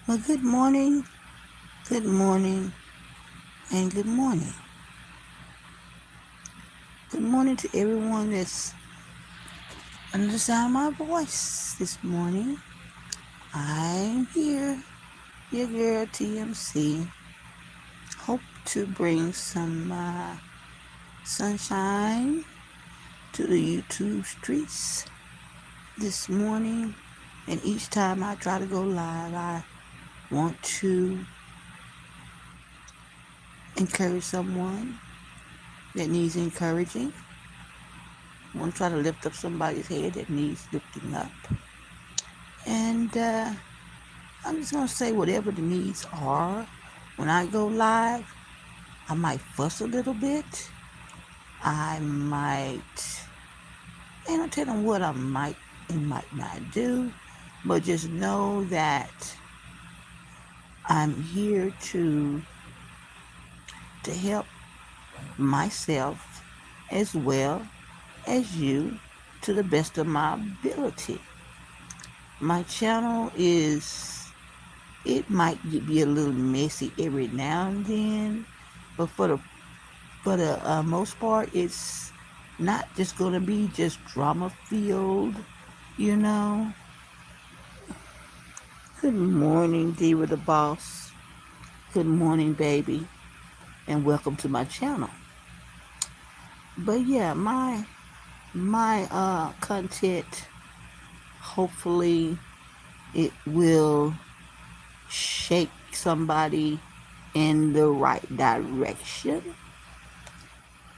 Well, good morning, and good morning. Good morning to everyone that's under the sound of my voice this morning. I'm here, your girl TMC. Hope to bring some sunshine to the YouTube streets this morning. And each time I try to go live, I want to encourage someone that needs encouraging. I want to try to lift up somebody's head that needs lifting up. And I'm just going to say whatever the needs are. When I go live, I might fuss a little bit. I might, and I'll tell them what I might and might not do. But just know that I'm here to help myself as well as you to the best of my ability. My channel it might be a little messy every now and then, but for the most part, it's not just gonna be just drama filled, you know. Good morning, Diva the Boss. Good morning, baby, and welcome to my channel. But yeah, my content, hopefully, it will shake somebody in the right direction,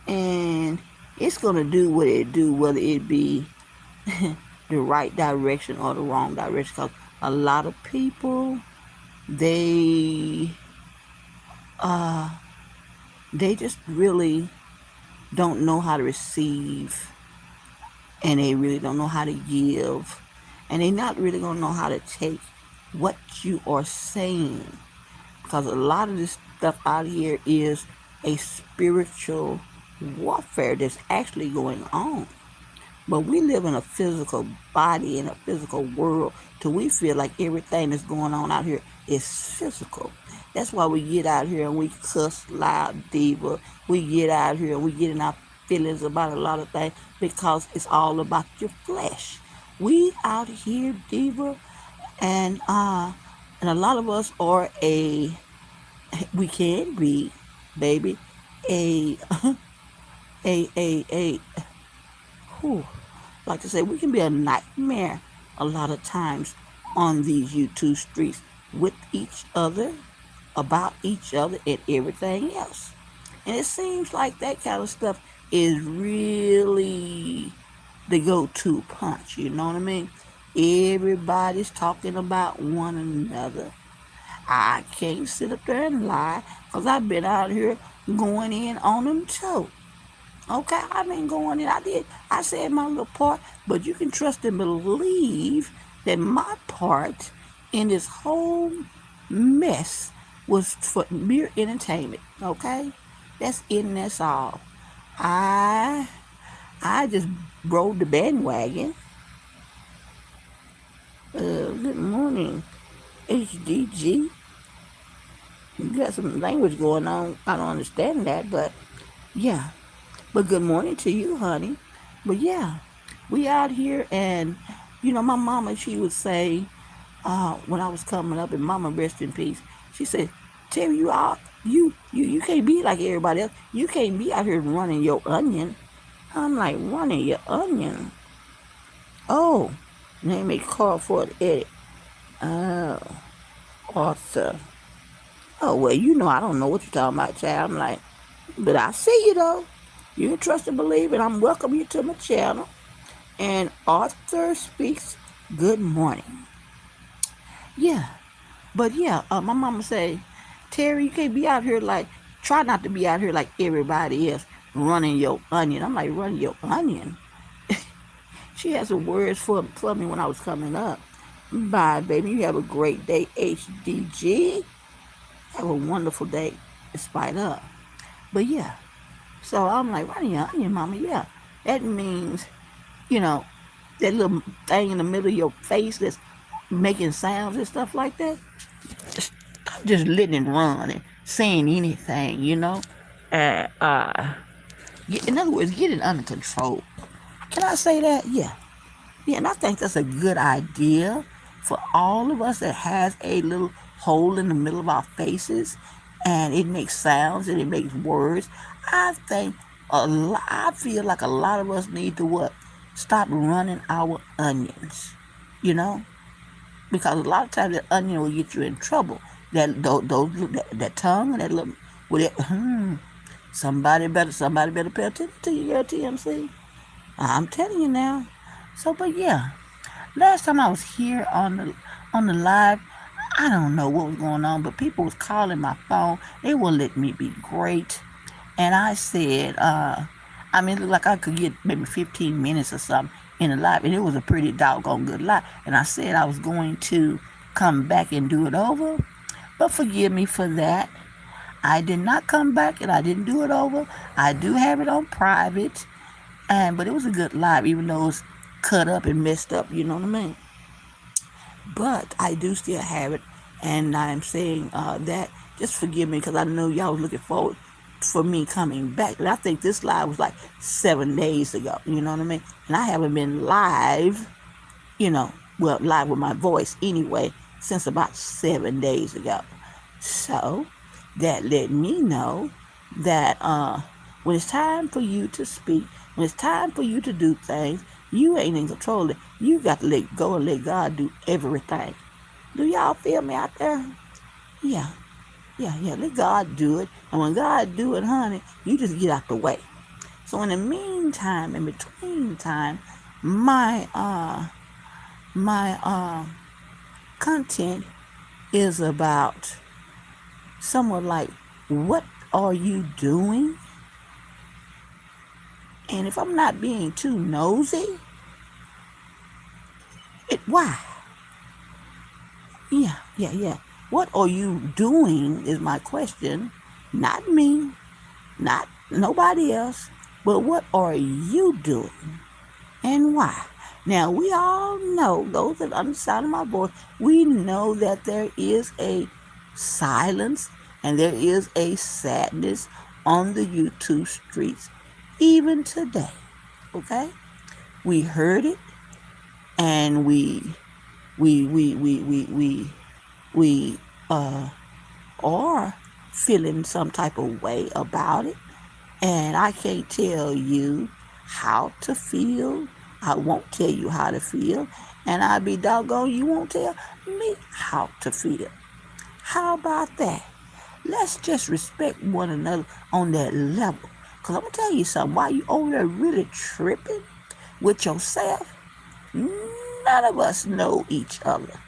and it's gonna do what it do, whether it be the right direction or the wrong direction. Because a lot of people, they uh they just really don't know how to receive, and they really don't know how to give, and they not really gonna know how to take what you are saying, because a lot of this stuff out here is a spiritual warfare that's actually going on. But we live in a physical body, in a physical world, till we feel like everything that's going on out here is physical. That's why we get out here and we cuss loud, diva. We get out here and we get in our feelings about a lot of things because it's all about your flesh. We out here, diva, and a lot of us are we can be, baby, a a whew, like I say, we can be a nightmare a lot of times on these YouTube streets with each other, about each other, and everything else. And it seems like that kind of stuff is really the go-to punch. You know what I mean? Everybody's talking about one another. I can't sit up there and lie because I've been out here going in on them too. Okay, I've been going in. I said my little part, but you can trust and believe that my part in this whole mess was for mere entertainment. Okay, that's it and that's all. I I just rode the bandwagon. Good morning, HDG. You got some language going on. I don't understand that, but yeah. But good morning to you, honey. But yeah, we out here, and my mama, she would say, when I was coming up, and Mama rest in peace, she said, Terry, you can't be like everybody else. You can't be out here running your onion. I'm like, running your onion? Oh, name a call for an edit. Oh, Arthur. Oh, well, I don't know what you're talking about, child. I'm like, but I see you, though. You can trust and believe, and I'm welcoming you to my channel. And Arthur speaks, good morning. Yeah, but yeah, my mama say, Terry, you can't be out here try not to be out here like everybody else running your onion. I'm like, running your onion? She has some words for me when I was coming up. Bye, baby. You have a great day, HDG. Have a wonderful day, despite of. But yeah, so I'm like, running your onion, mama. Yeah, that means, you know, that little thing in the middle of your face that's making sounds and stuff like that, stop just letting it run and saying anything, And in other words, get it under control. Can I say that? Yeah. Yeah, and I think that's a good idea for all of us that has a little hole in the middle of our faces and it makes sounds and it makes words. I feel like a lot of us need to what? Stop running our onions, you know? Because a lot of times that onion will get you in trouble. That tongue and that little, with it, somebody better pay attention to your TMC. I'm telling you now. So, but yeah, last time I was here on the live, I don't know what was going on, but people was calling my phone. They wouldn't let me be great, and I said, it looked like I could get maybe 15 minutes or something in the live, and it was a pretty doggone good live. And I said I was going to come back and do it over, but forgive me for that. I did not come back and I didn't do it over. I do have it on private, but it was a good live, even though it was cut up and messed up. You know what I mean? But I do still have it, and I'm saying that just forgive me because I know y'all was looking forward for me coming back. And I think this live was like 7 days ago. You know what I mean? And I haven't been live, live with my voice anyway, since about 7 days ago. So that let me know that when it's time for you to speak, when it's time for you to do things, you ain't in control of it. You got to let go and let God do everything. Do y'all feel me out there? Yeah. Let God do it. And when God do it, honey, you just get out the way. So in the meantime, in between time, my content is about somewhat like, what are you doing? And if I'm not being too nosy, why? Yeah. What are you doing is my question. Not me, not nobody else, but what are you doing and why? Now, we all know, those that understand my voice, we know that there is a silence and there is a sadness on the YouTube streets, even today. Okay? We heard it, and we are feeling some type of way about it. And I can't tell you how to feel. I won't tell you how to feel. And I'll be doggone, you won't tell me how to feel. How about that? Let's just respect one another on that level. Because I'm going to tell you something. While you over there really tripping with yourself, none of us know each other.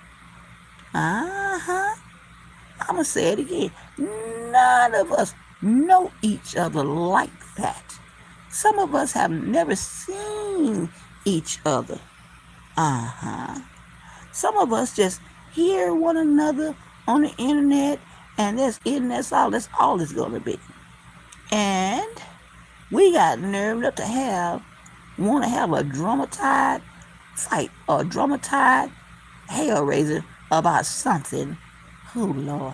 I'm going to say it again. None of us know each other like that. Some of us have never seen each other. Some of us just hear one another on the internet, and that's all it's going to be. And we got nerve enough to want to have a dramatized fight or a dramatized hell raiser about something. Oh, Lord.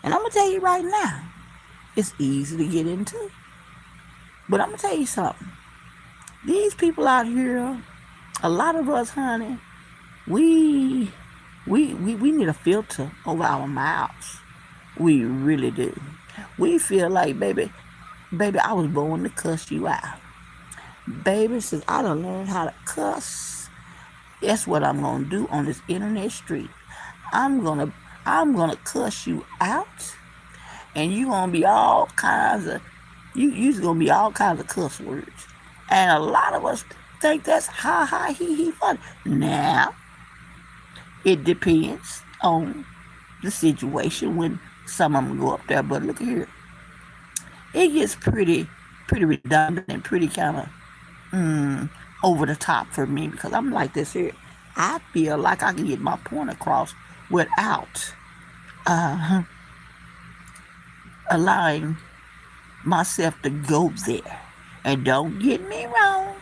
And I'm going to tell you right now, it's easy to get into. But I'm going to tell you something. These people out here, a lot of us, honey, we need a filter over our mouths. We really do. We feel like, baby, I was born to cuss you out. Baby, since I done learned how to cuss, guess what I'm going to do on this internet street? I'm gonna cuss you out, and you're gonna be all kinds of you're gonna be all kinds of cuss words. And a lot of us think that's ha ha he funny. Now, it depends on the situation when some of them go up there, but look here. It gets pretty redundant and pretty kind of over the top for me, because I'm like this here. I feel like I can get my point across without allowing myself to go there. And don't get me wrong,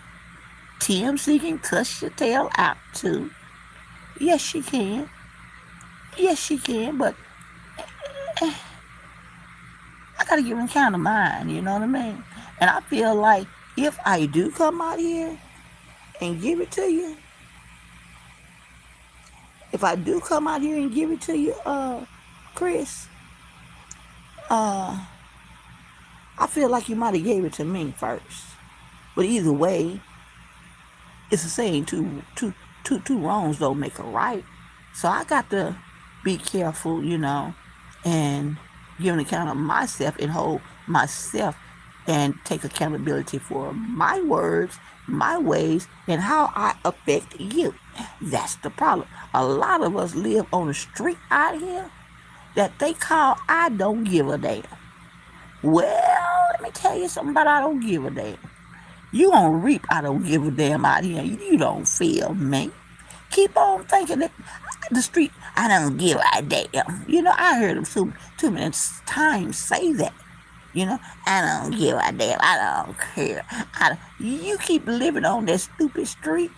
TMC can cuss your tail out too. Yes, she can. Yes, she can. But I gotta give an account of mine. You know what I mean? And I feel like if I do come out here and give it to you, if I do come out here and give it to you, Chris, uh, I feel like you might have gave it to me first. But either way, it's a saying two wrongs don't make a right. So I got to be careful, and give an account of myself and hold myself and take accountability for my words, my ways, and how I affect you. That's the problem. A lot of us live on the street out here that they call I don't give a damn. Well, let me tell you something about I don't give a damn. You gonna reap I don't give a damn out here. You don't feel me. Keep on thinking that the street, I don't give a damn. I heard them too many times say that. I don't give a damn. I don't care. You keep living on that stupid street,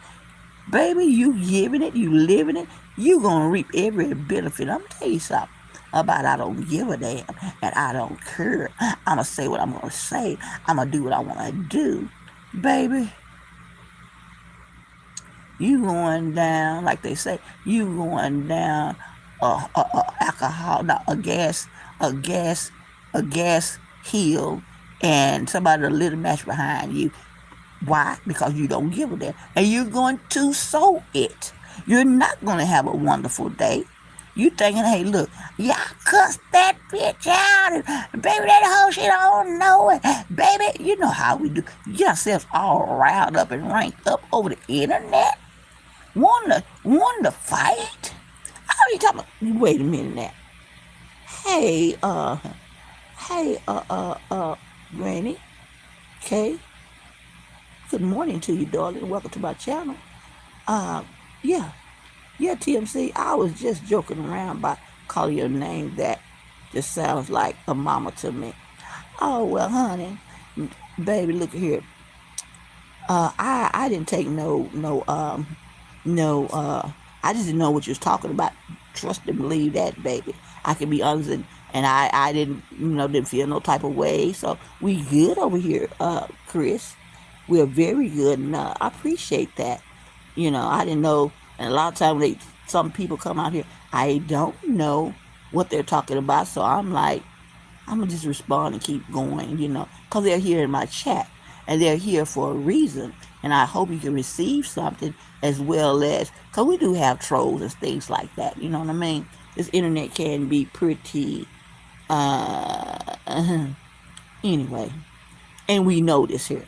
baby, you giving it, you living it, you gonna reap every benefit. I'm gonna tell you something about I don't give a damn and I don't care. I'm gonna say what I'm gonna say. I'm gonna do what I wanna do. Baby, you going down, like they say, you going down alcohol, not a gas hill, and somebody a little match behind you. Why? Because you don't give a damn. And you're going to sow it. You're not going to have a wonderful day. You thinking, hey, look, y'all cuss that bitch out. And baby, that hoe, she don't know it. Baby, you know how we do. Get ourselves all riled up and ranked up over the internet. Want to fight? How are you talking about? Wait a minute now. Hey, Granny, Kay. Good morning to you, darling. Welcome to my channel. Yeah, TMC. I was just joking around by calling your name. That just sounds like a mama to me. Oh well, honey, baby, look here. I didn't take I just didn't know what you was talking about. Trust and believe that, baby. I can be honest, and I didn't feel no type of way. So we good over here, Chris. We're very good, and I appreciate that. I didn't know, and a lot of times some people come out here, I don't know what they're talking about, so I'm like, I'm gonna just respond and keep going, because they're here in my chat, and they're here for a reason, and I hope you can receive something as well as, because we do have trolls and things like that, you know what I mean? This internet can be pretty, anyway, and we know this here.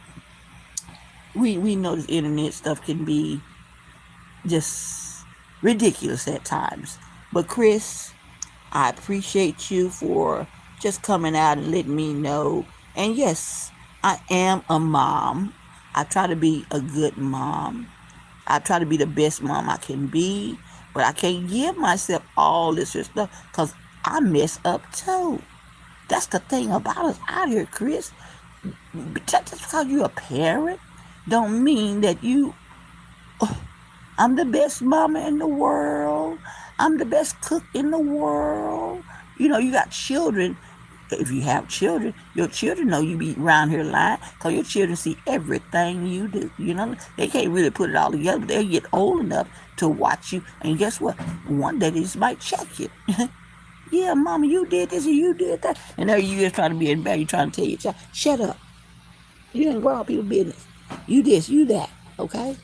We know this internet stuff can be just ridiculous at times. But Chris, I appreciate you for just coming out and letting me know. And yes, I am a mom. I try to be a good mom. I try to be the best mom I can be. But I can't give myself all this stuff because I mess up too. That's the thing about us out here, Chris. Just because you're a parent don't mean that I'm the best mama in the world. I'm the best cook in the world. You got children. If you have children, your children know you be around here lying because your children see everything you do. They can't really put it all together, but they'll get old enough to watch you. And guess what? One day they just might check you. Yeah, mama, you did this and you did that. And there you just trying to be in bed. You trying to tell your child, shut up. You ain't grown people's business. You this, you that, okay?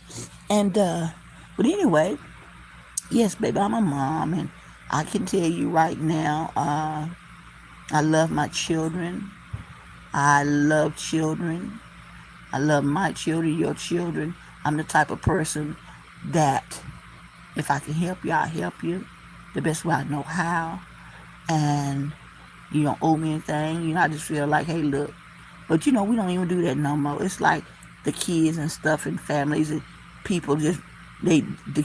And, but anyway, yes, baby, I'm a mom, and I can tell you right now, I love my children. I love children. I love my children, your children. I'm the type of person that if I can help you, I'll help you the best way I know how. And you don't owe me anything. I just feel like, hey, look. But, we don't even do that no more. It's like the kids and stuff and families and people the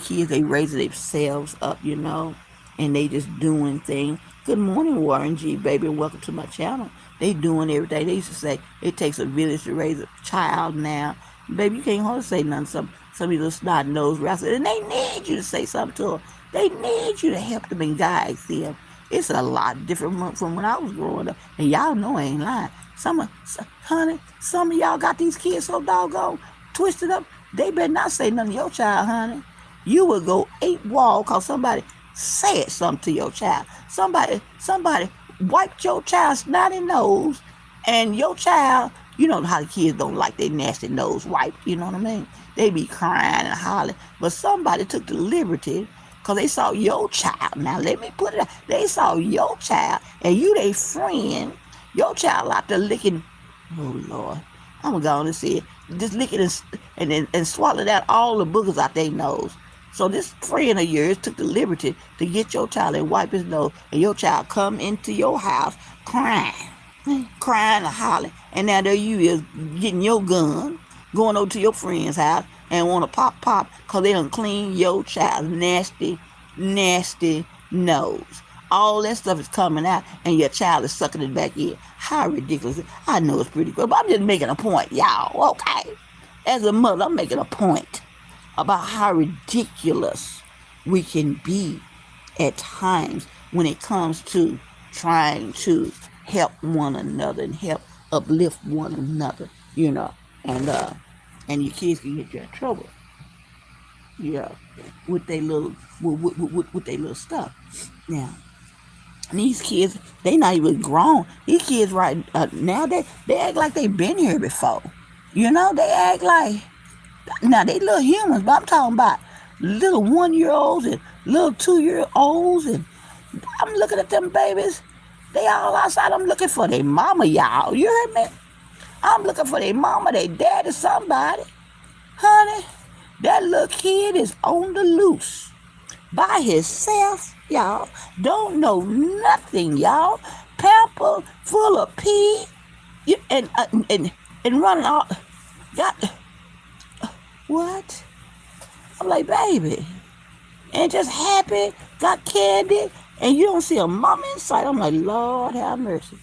kids, they raise themselves up, and they just doing things. Good morning, Warren G, baby, and welcome to my channel. They doing everything. They used to say it takes a village to raise a child now. Baby, you can't hardly say nothing. some of these little snot-nosed rascals, and they need you to say something to them. They need you to help them and guide them. It's a lot different from when I was growing up. And y'all know I ain't lying. Honey, some of y'all got these kids so doggone twisted up, they better not say nothing to your child, honey. You will go 8 wall because somebody said something to your child. Somebody wiped your child's snotty nose, and your child, you know how the kids don't like their nasty nose wiped, you know what I mean? They be crying and hollering. But somebody took the liberty because they saw your child. Now, let me put it out. They saw your child, and you they friend. Your child out there licking, oh, Lord. I'm going to go on and say it. Just licking and swallowed out all the boogers out their nose. So this friend of yours took the liberty to get your child and wipe his nose, and your child come into your house crying and hollering. And now there you is getting your gun, going over to your friend's house and want to pop because they done clean your child's nasty nose. All that stuff is coming out, and your child is sucking it back in. How ridiculous. I know it's pretty good, but I'm just making a point, y'all, okay? As a mother, I'm making a point about how ridiculous we can be at times when it comes to trying to help one another and help uplift one another, you know, and your kids can get you in trouble, yeah, with their little with their little stuff. Now, these kids, they not even grown. These kids right now, they act like they been here before. You know, they act like, now they little humans, but I'm talking about little 1-year-olds and little 2-year-olds, and I'm looking at them babies. They all outside. I'm looking for their mama, y'all. You heard me? I'm looking for their mama, their daddy, somebody. Honey, that little kid is on the loose by himself, y'all. Don't know nothing, y'all. Pamper full of pee, and running all. Got what? I'm like, baby, and just happy, got candy, and you don't see a mama in sight. I'm like, Lord have mercy.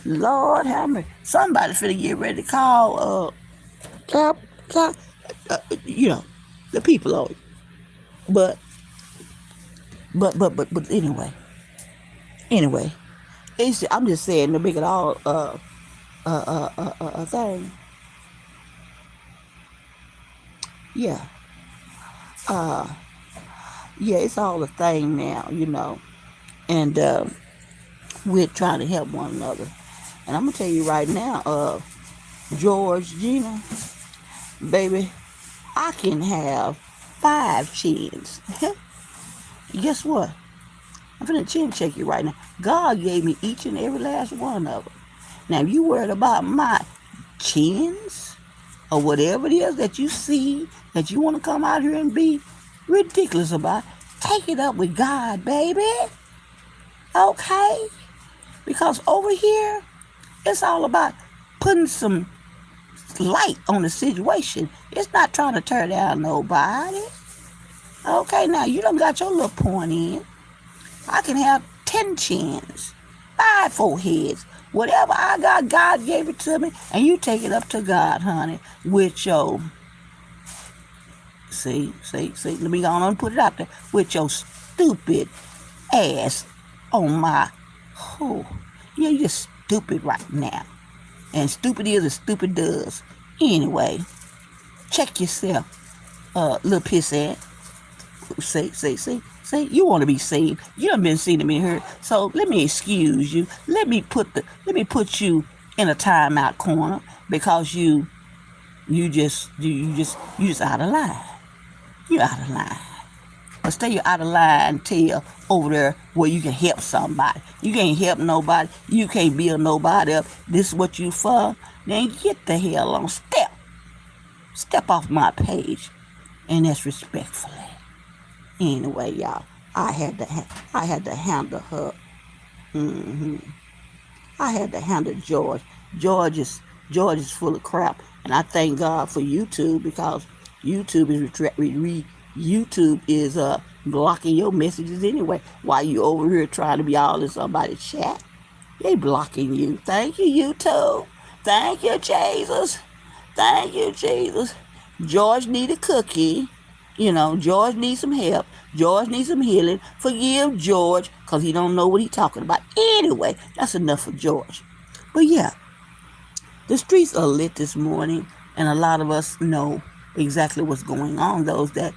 Lord have mercy. Somebody finna get ready to call you know, the people on it. But anyway, I'm just saying to make it all a thing. Yeah. Yeah, it's all a thing now, you know. And we're trying to help one another. And I'm gonna tell you right now, George, Gina, baby, I can have 5 chins. Guess what? I'm finna chin check you right now. God gave me each and every last one of them. Now, if you worried about my chins or whatever it is that you see that you want to come out here and be ridiculous about, take it up with God, baby. Okay? Because over here, it's all about putting some light on the situation. It's not trying to tear down nobody. Okay, now you done got your little point in. I can have 10 chins, 5 foreheads. Whatever I got, God gave it to me, and you take it up to God, honey, with your, see, let me go on and put it out there, with your stupid ass on my, oh, yeah, you're stupid right now. And stupid is as stupid does. Anyway, check yourself, little pissant. See, you want to be saved. You done been seen and heard. So let me excuse you. Let me put you in a timeout corner because you just out of line. You're out of line. But stay out of line till over there where you can help somebody. You can't help nobody. You can't build nobody up. This is what you for. Then get the hell on. Step off my page. And that's respectfully. Anyway, y'all, I had to handle her. I had to handle George. George is full of crap, and I thank God for YouTube because YouTube is blocking your messages anyway. While you over here trying to be all in somebody's chat, they blocking you. Thank you, YouTube. Thank you, Jesus. Thank you, Jesus. George need a cookie. George needs some help. George needs some healing. Forgive George because he don't know what he's talking about. Anyway, that's enough for George. But yeah, the streets are lit this morning, and a lot of us know exactly what's going on, those that,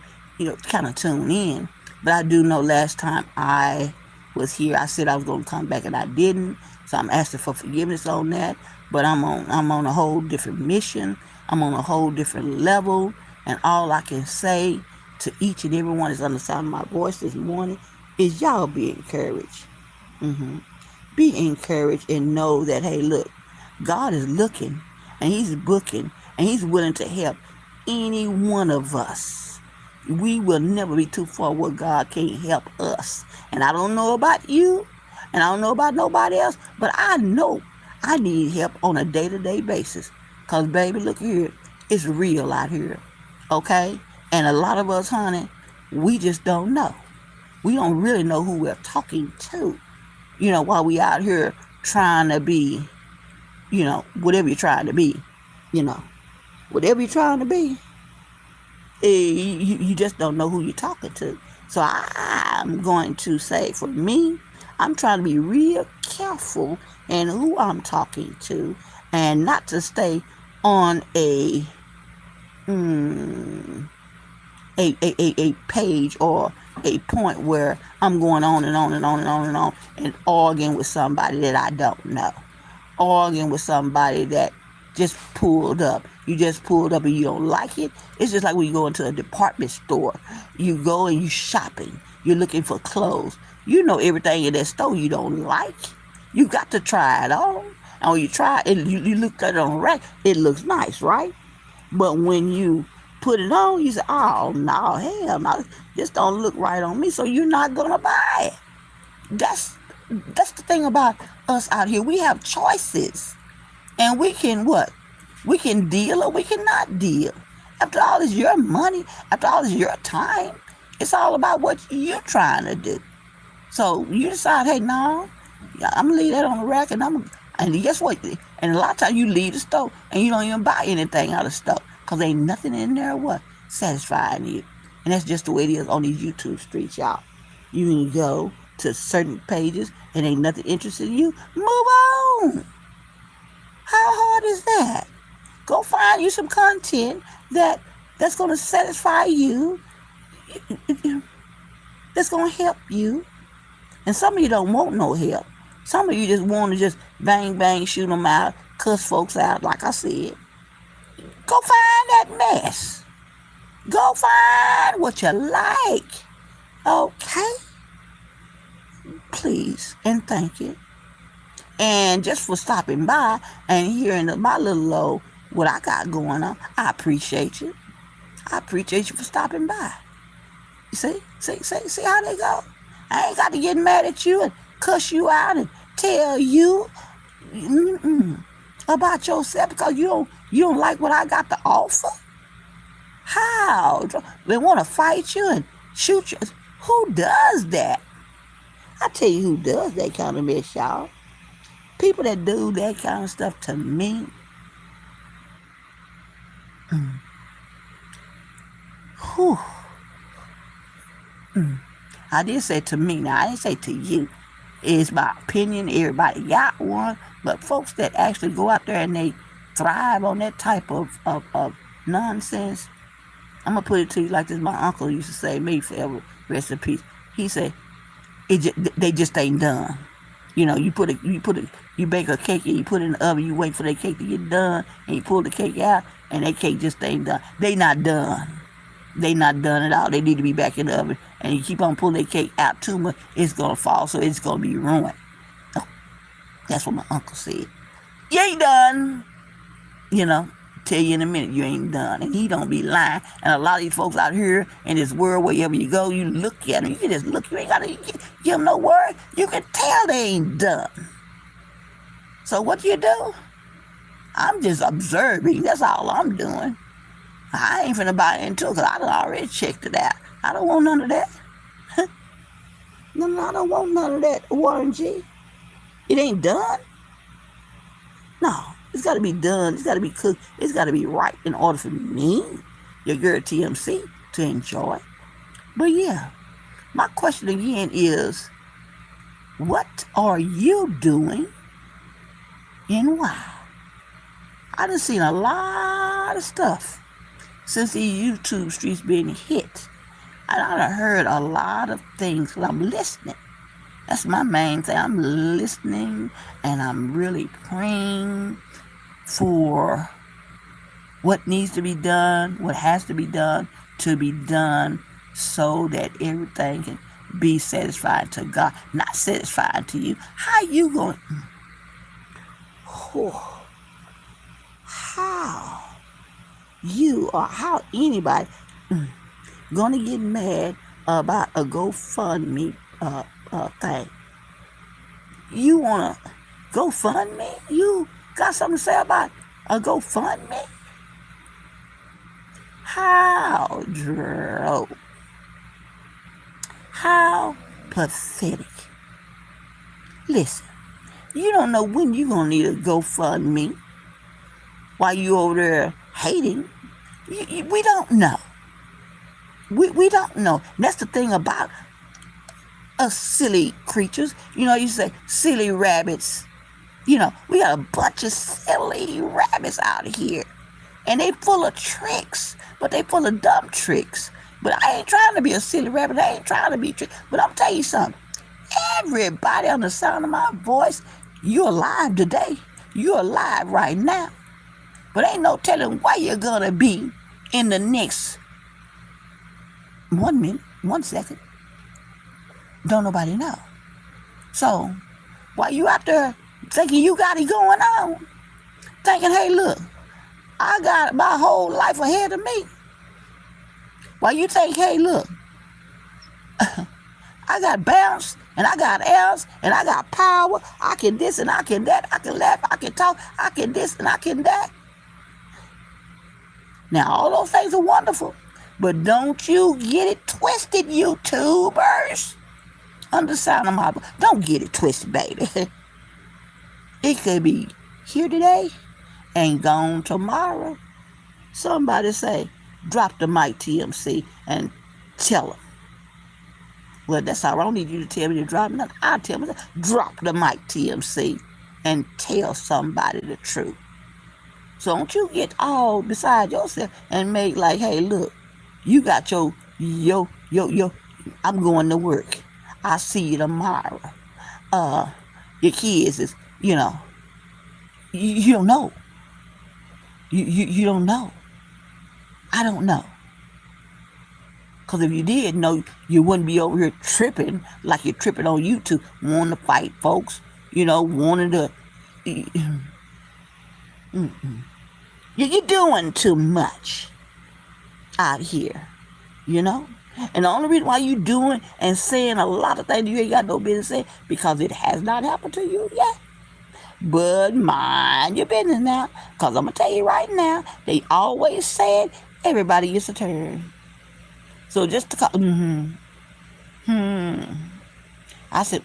kind of tune in. But I do know last time I was here, I said I was going to come back and I didn't. So I'm asking for forgiveness on that. But I'm on a whole different mission. I'm on a whole different level. And all I can say to each and every one that's on the sound of my voice this morning is y'all be encouraged. Be encouraged and know that, hey, look, God is looking and he's booking and he's willing to help any one of us. We will never be too far where God can't help us. And I don't know about you and I don't know about nobody else, but I know I need help on a day-to-day basis. Because, baby, look here, it's real out here, okay? And a lot of us, honey, we just don't know. We don't really know who we're talking to, while we out here trying to be, whatever you're trying to be, whatever you're trying to be, you just don't know who you're talking to. So I'm going to say, for me, I'm trying to be real careful in who I'm talking to and not to stay on a page or a point where I'm going on and on and on and on and on and arguing with somebody that I don't know. Arguing with somebody that just pulled up. You just pulled up and you don't like it. It's just like when you go into a department store. You go and you shopping. You're looking for clothes. You know everything in that store you don't like. You got to try it on. And when you try it, you look at it on the rack, it looks nice, right? But when you put it on, you say, oh, no, hell no. This don't look right on me, so you're not going to buy it. That's the thing about us out here. We have choices. And we can what? We can deal or we cannot deal. After all, it's your money. After all, it's your time. It's all about what you're trying to do. So you decide, hey, no, I'm going to leave that on the rack and guess what? And a lot of times you leave the store and you don't even buy anything out of the store because ain't nothing in there what? Satisfying you. And that's just the way it is on these YouTube streets, y'all. You can go to certain pages and ain't nothing interested in you. Move on. How hard is that? Go find you some content that's going to satisfy you, that's going to help you. And some of you don't want no help. Some of you just want to just bang, bang, shoot them out, cuss folks out, like I said. Go find that mess. Go find what you like. Okay? Please and thank you. And just for stopping by and hearing my little old, what I got going on, I appreciate you. I appreciate you for stopping by. See how they go? I ain't got to get mad at you and cuss you out and tell you about yourself because you don't like what I got to offer. How? They want to fight you and shoot you. Who does that? I tell you who does that kind of mess, y'all. People that do that kind of stuff to me. Whew. I did say to me. Now, I didn't say to you. It's my opinion. Everybody got one. But folks that actually go out there and they thrive on that type of nonsense, I'm going to put it to you like this. My uncle used to say, may forever rest in peace. He said, they just ain't done. You bake a cake and you put it in the oven, you wait for that cake to get done, and you pull the cake out, and that cake just ain't done. They not done. They not done at all. They need to be back in the oven. And you keep on pulling that cake out too much, it's going to fall, so it's going to be ruined. Oh, that's what my uncle said. You ain't done. Tell you in a minute, you ain't done. And he don't be lying. And a lot of these folks out here in this world, wherever you go, you look at them. You can just look. You ain't got to give them no word. You can tell they ain't done. So what you do? I'm just observing. That's all I'm doing. I ain't finna buy into it because I done already checked it out. I don't want none of that. No, I don't want none of that, Warren G. It ain't done. No, it's got to be done. It's got to be cooked. It's got to be right in order for me your girl TMC to enjoy. But yeah, my question again is, what are you doing and why? I done seen a lot of stuff since these YouTube streets been hit. And I done heard a lot of things because I'm listening. That's my main thing. I'm listening and I'm really praying for what needs to be done, what has to be done so that everything can be satisfying to God, not satisfying to you. How you going? Oh, how you or how anybody gonna get mad about a GoFundMe thing? You wanna GoFundMe? You got something to say about a GoFundMe? How droll. How pathetic. Listen, you don't know when you're gonna need a GoFundMe while you over there hating. We don't know. We don't know. And that's the thing about us silly creatures. You know, you say silly rabbits. You know, we got a bunch of silly rabbits out here. And they full of tricks, but they full of dumb tricks. But I ain't trying to be a silly rabbit. I ain't trying to be tricked. But I'm telling you something. Everybody on the sound of my voice, you're alive today. You're alive right now. But ain't no telling where you're going to be in the next 1 minute, 1 second. Don't nobody know. So, while you out there thinking you got it going on, thinking, hey, look, I got my whole life ahead of me. While you think, hey, look, I got bounce, and I got else, and I got power. I can this and I can that. I can laugh, I can talk, I can this and I can that. Now, all those things are wonderful, but don't you get it twisted, YouTubers. Under the sound of my voice. Don't get it twisted, baby. It could be here today and gone tomorrow. Somebody say, drop the mic, TMC, and tell them. Well, that's all. I don't need you to tell me to drop nothing. I'll tell them, drop the mic, TMC, and tell somebody the truth. So don't you get all beside yourself and make like, hey, look, you got yo, I'm going to work. I'll see you tomorrow. Your kids is, you don't know. You don't know. I don't know. Because if you did know, you wouldn't be over here tripping like you're tripping on YouTube, wanting to fight folks, wanting to... You're doing too much out here, And the only reason why you doing and saying a lot of things you ain't got no business saying, because it has not happened to you yet. But mind your business now, because I'm going to tell you right now, they always said everybody gets a turn. So just to call, I said,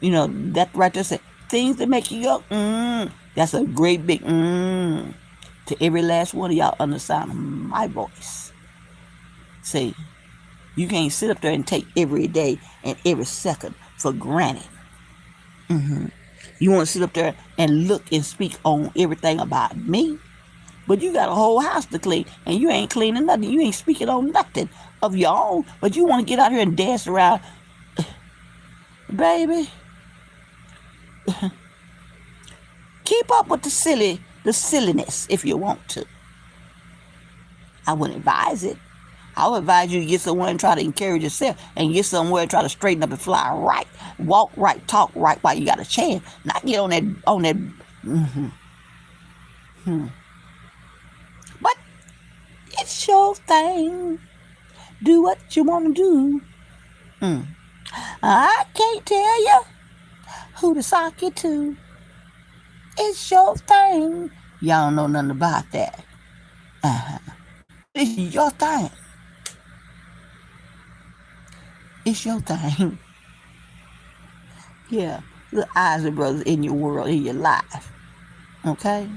that right there said, things that make you go, that's a great big to every last one of y'all on the sound of my voice. See, you can't sit up there and take every day and every second for granted. You want to sit up there and look and speak on everything about me, but you got a whole house to clean, and you ain't cleaning nothing. You ain't speaking on nothing of your own, but you want to get out here and dance around. Baby, keep up with the silliness if you want to. I wouldn't advise it. I would advise you to get somewhere and try to encourage yourself and get somewhere and try to straighten up and fly right, walk right, talk right while you got a chance. Not get on that. But it's your thing. Do what you want to do. I can't tell you who to sock it to. It's your thing. Y'all don't know nothing about that. It's your thing. It's your thing. Yeah. The eyes and brothers in your world, in your life. Okay?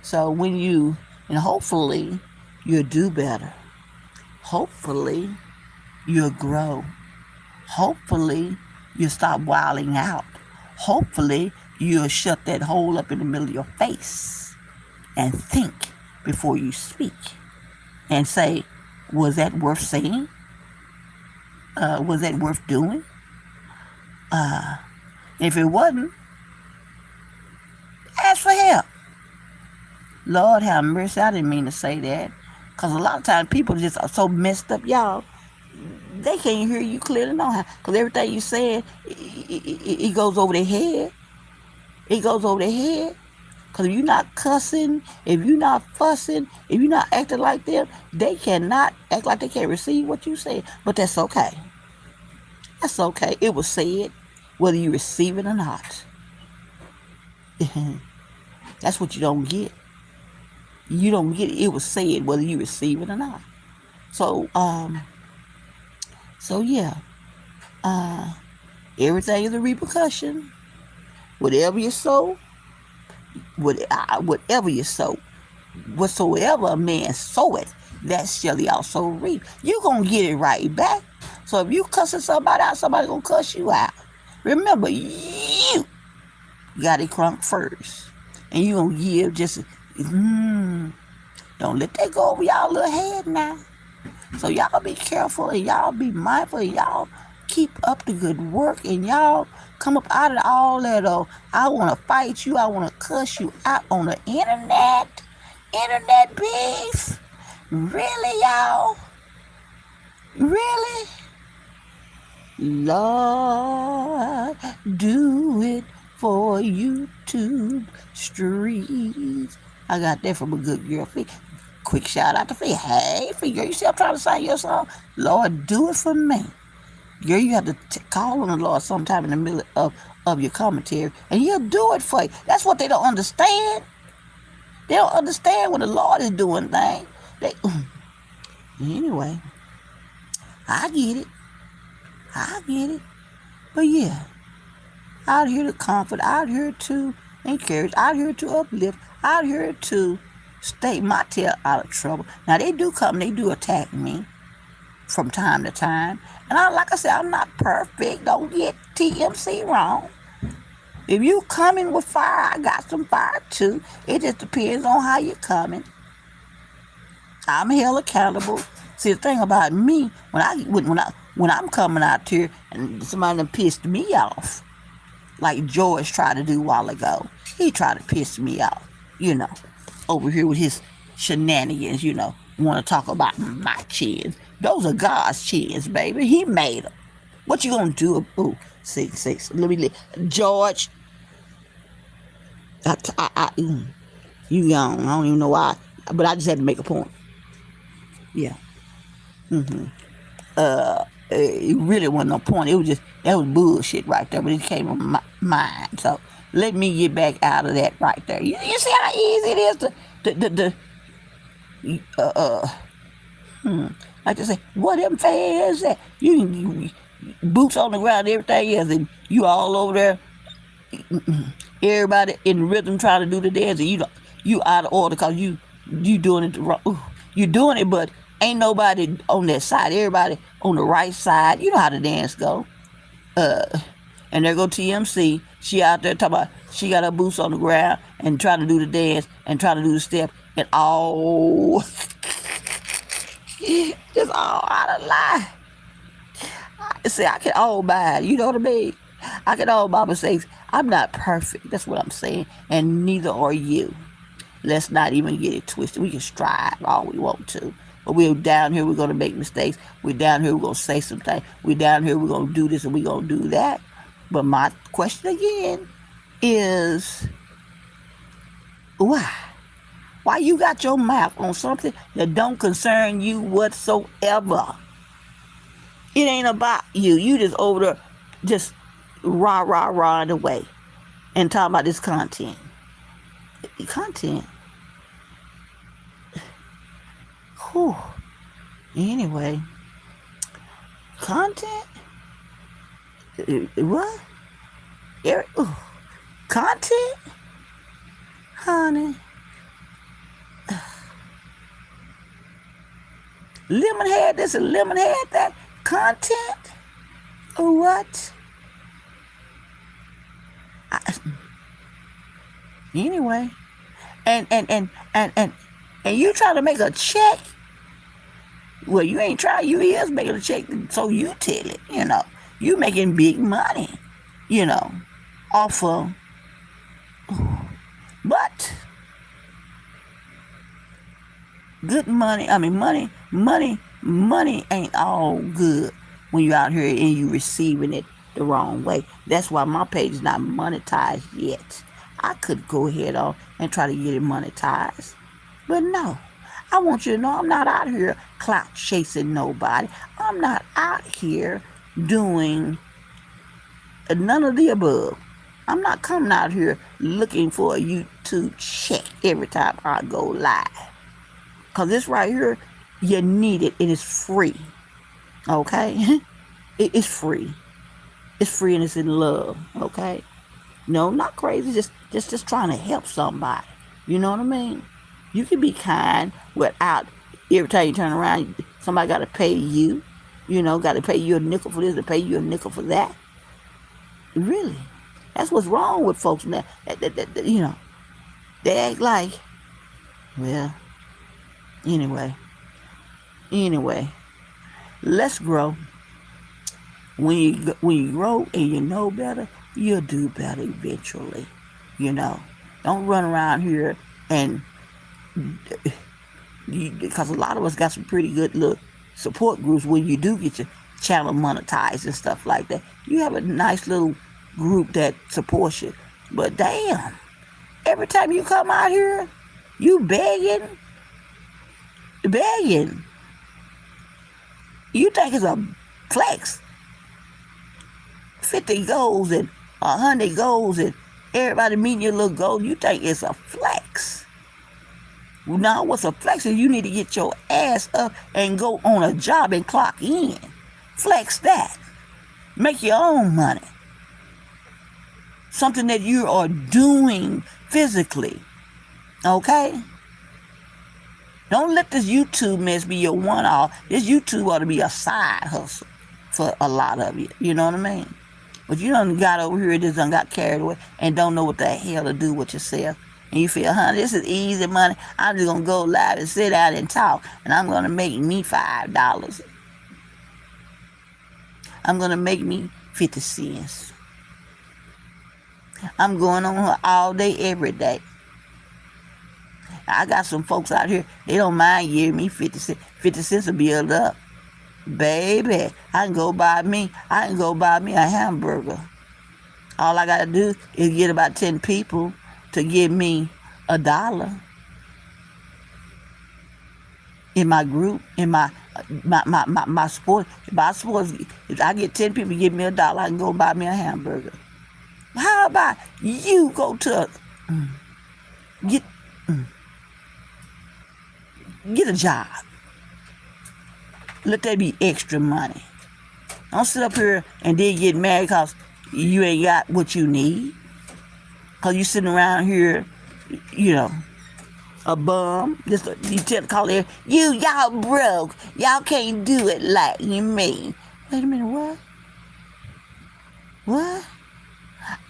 So when you And hopefully you'll do better. Hopefully you'll grow. Hopefully you'll stop wilding out. Hopefully you'll shut that hole up in the middle of your face and think before you speak and say, was that worth saying? Was that worth doing? If it wasn't, ask for help. Lord have mercy, I didn't mean to say that. Because a lot of times people just are so messed up, y'all. They can't hear you clearly no how. Because everything you saying, it goes over their head. It goes over their head. Because if you're not cussing, if you're not fussing, if you're not acting like them, they cannot act like they can't receive what you say. But that's okay. That's okay. It was said, whether you receive it or not. That's what you don't get. You don't get it. It was said, whether you receive it or not. So yeah. Everything is a repercussion. Whatever you sow, whatever you sow, whatsoever a man soweth, that shall he also reap. You gonna get it right back. So if you cussing somebody out, somebody gonna cuss you out. Remember, you got it crunk first, and you gonna give just. Don't let that go over y'all little head now. So y'all be careful and y'all be mindful and y'all keep up the good work and y'all come up out of all that I want to fight you, I want to cuss you out on the internet beef. Really, y'all? Really? Lord, do it for YouTube streets. I got that from a good girl. Quick shout out to Fee. Hey, Fee, girl, you see I'm trying to sing your song? Lord, do it for me. Girl, you have to call on the Lord sometime in the middle of your commentary, and he'll do it for you. That's what they don't understand. They don't understand when the Lord is doing things. Anyway, I get it. But yeah, out here to comfort, out here to encourage, out here to uplift, out here to stay my tail out of trouble. Now they do come, they do attack me from time to time. And like I said, I'm not perfect. Don't get TMC wrong. If you coming with fire, I got some fire too. It just depends on how you're coming. I'm held accountable. See, the thing about me, when I'm coming out here and somebody done pissed me off, like George tried to do a while ago, he tried to piss me off, over here with his shenanigans, want to talk about my chins. Those are God's chins, baby. He made them. What you gonna do? Ooh, see. George, you gone. I don't even know why, but I just had to make a point. Yeah. It really wasn't no point. It was just, that was bullshit right there, but it came on my mind. So let me get back out of that right there. You see how easy it is like I say, what them fans that you boots on the ground, everything else, and you all over there, everybody in the rhythm trying to do the dance, and you out of order because you doing it wrong. You doing it, but ain't nobody on that side. Everybody on the right side. You know how the dance go. And there go TMC. She out there talking about she got her boots on the ground and trying to do the dance and trying to do the step and all just all out of line. See, I can all buy, you know what I mean? I can all buy mistakes. I'm not perfect. That's what I'm saying. And neither are you. Let's not even get it twisted. We can strive all we want to. But we're down here, we're going to make mistakes. We're down here, we're going to say some things. We're down here, we're going to do this and we're going to do that. But my question again is, why? Why you got your mouth on something that don't concern you whatsoever? It ain't about you. You just over there, just rah away and talking about this content. Content. Whew. Anyway, content. What? Content, honey. Lemon had this and lemon had that content? Or what? I, anyway. And you try to make a check. Well, you ain't trying. You is making a check, so you tell it. You making big money. Off of. But good money. I mean, money ain't all good when you out here and you receiving it the wrong way. That's why my page is not monetized yet. I could go ahead on and try to get it monetized. But no, I want you to know I'm not out here clout chasing nobody. I'm not out here doing none of the above. I'm not coming out here looking for a YouTube check every time I go live. Because this right here, you need it. It is free. Okay? It's free. It's free and it's in love. Okay? No, not crazy. Just trying to help somebody. You know what I mean? You can be kind without every time you turn around, somebody got to pay you. Got to pay you a nickel for this, to pay you a nickel for that. Really? That's what's wrong with folks now. They act like, well, anyway, let's grow. When you grow and you know better, you'll do better eventually. Don't run around here and because a lot of us got some pretty good little support groups when you do get your channel monetized and stuff like that. You have a nice little group that supports you. But damn, every time you come out here, you begging. You think it's a flex. 50 goals and 100 goals and everybody meeting your little goal. You think it's a flex. Now, what's a flex is you need to get your ass up and go on a job and clock in. Flex that. Make your own money. Something that you are doing physically. Okay? Don't let this YouTube mess be your one-off. This YouTube ought to be a side hustle for a lot of you. You know what I mean? But you done got over here, just done got carried away and don't know what the hell to do with yourself. And you feel, this is easy money. I'm just going to go live and sit out and talk. And I'm going to make me $5. I'm going to make me 50 cents. I'm going on her all day, every day. I got some folks out here, they don't mind giving me 50 cents. 50 cents will build up. Baby, I can go buy me a hamburger. All I got to do is get about 10 people to give me $1 in my group, in my sport. My sports, if I get 10 people to give me $1, I can go buy me a hamburger. How about you go to get a job? Let that be extra money. Don't sit up here and then get mad because you ain't got what you need. Because you sitting around here, a bum. Just you call it, y'all broke. Y'all can't do it like me. Wait a minute, what? What?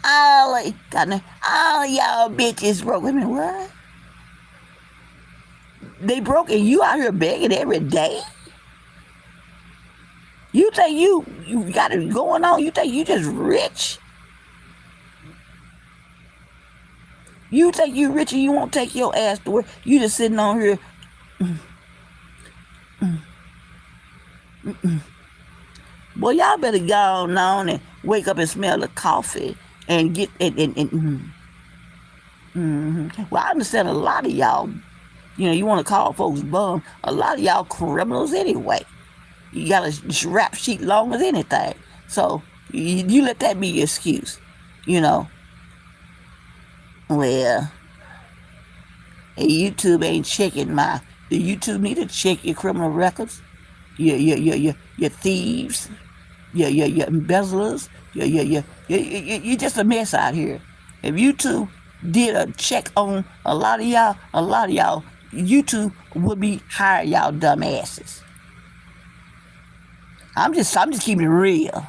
All y'all bitches broke. Wait a minute, what? They broke and you out here begging every day? You think you got it going on? You think you just rich? You think you rich and you won't take your ass to work? You just sitting on here. Boy, y'all better go on and wake up and smell the coffee and get Well, I understand a lot of y'all. You want to call folks bum. A lot of y'all criminals anyway. You got a rap sheet long as anything. So you let that be your excuse. Well, YouTube ain't checking the YouTube need to check your criminal records, your thieves, your embezzlers, you're just a mess out here. If YouTube did a check on a lot of y'all, YouTube would be hiring y'all dumb asses. I'm just keeping it real.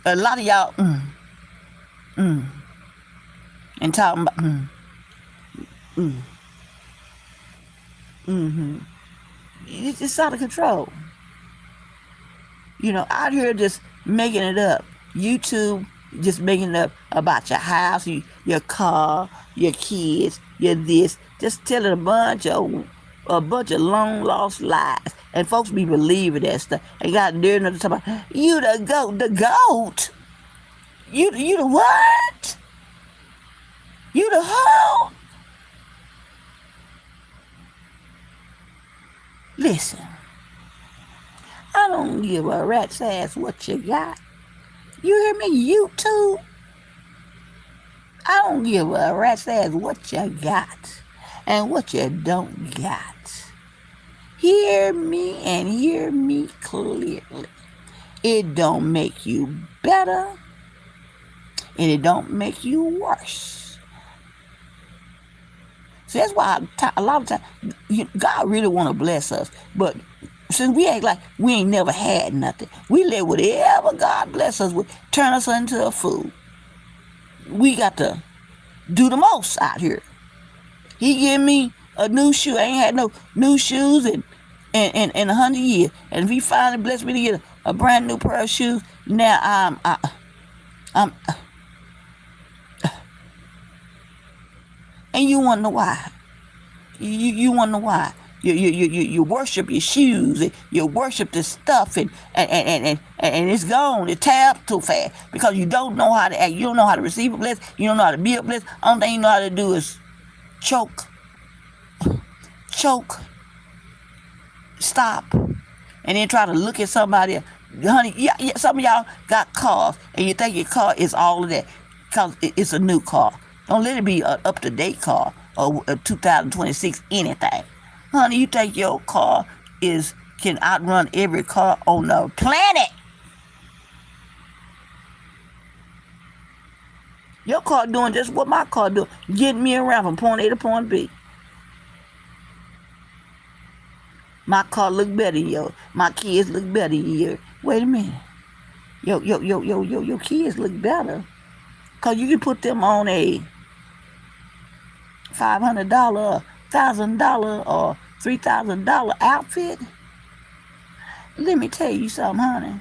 A lot of y'all, and talking about, it's out of control. Out here just making it up. YouTube just making it up about your house, your car, your kids, your this. Just telling a bunch of long lost lies, and folks be believing that stuff. And got there enough to talk about you the goat, the goat. You the what? You the hoe? Listen, I don't give a rat's ass what you got. You hear me, YouTube? I don't give a rat's ass what you got and what you don't got. Hear me and hear me clearly. It don't make you better, and it don't make you worse. So that's why a lot of times God really want to bless us, but since we act like we ain't never had nothing, we let whatever God bless us with turn us into a fool. We got to do the most out here. He give me a new shoe. I ain't had no new shoes in 100 years, and if He finally blessed me to get a brand new pair of shoes, now I'm and you wonder why. You wonder why. You worship your shoes, and you worship the stuff, and it's gone. It tapped too fast because you don't know how to act. You don't know how to receive a blessing. You don't know how to be a blessing. Only thing you know how to do is choke, stop, and then try to look at somebody else. Honey, yeah, some of y'all got cars, and you think your car is all of that because it's a new car. Don't let it be an up-to-date car or a 2026 anything. Honey, you think your car can outrun every car on the planet. Your car doing just what my car doing, getting me around from point A to point B. My car look better than yours. My kids look better than yours. Wait a minute. Your kids look better. Because you can put them on a $500, $1,000, or $3,000 outfit. Let me tell you something, honey.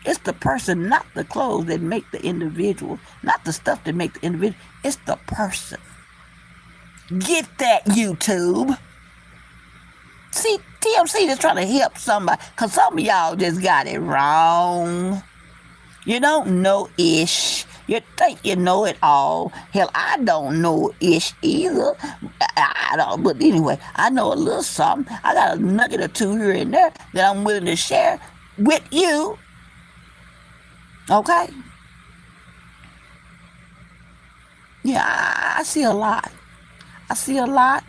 It's the person, not the clothes, that make the individual. Not the stuff that make the individual. It's the person. Get that, YouTube. See, TMC is trying to help somebody, because some of y'all just got it wrong. You don't know ish. You think you know it all. Hell, I don't know ish either. I don't, but anyway, I know a little something. I got a nugget or two here and there that I'm willing to share with you. Okay? Yeah, I see a lot. I see a lot,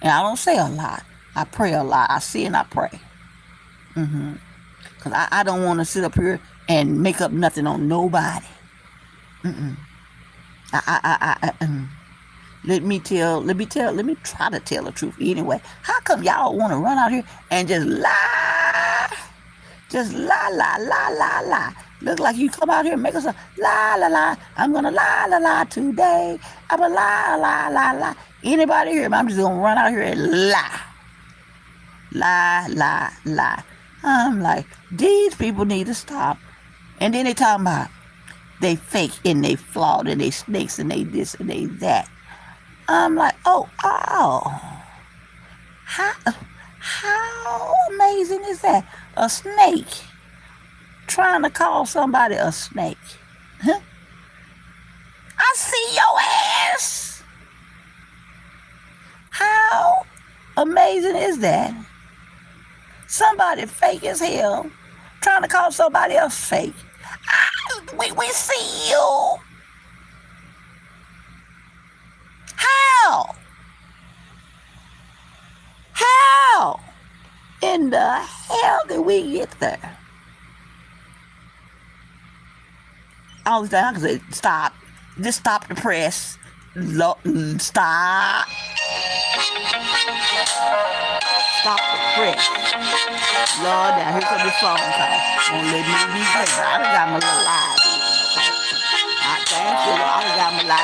and I don't say a lot. I pray a lot. I see and I pray. Because I don't want to sit up here and make up nothing on nobody. Let me try to tell the truth anyway. How come y'all want to run out here and just lie? Just lie. Look like you come out here and make us a lie. I'm going to lie today. I'm going to lie. Anybody here? I'm just going to run out here and lie. Lie. I'm like, these people need to stop. And then they talking about they fake and they flawed and they snakes and they this and they that. I'm like, oh, how amazing is that? A snake trying to call somebody a snake. Huh? I see your ass. How amazing is that? Somebody fake as hell trying to call somebody else fake. We see you. How in the hell did we get there? All the time I can say, stop. Just stop the press. Stop. stop the press. Lord, now here come this phone call. Won't let me be clear. I done got my little live in, okay? I thank you, Lord. I done got my live.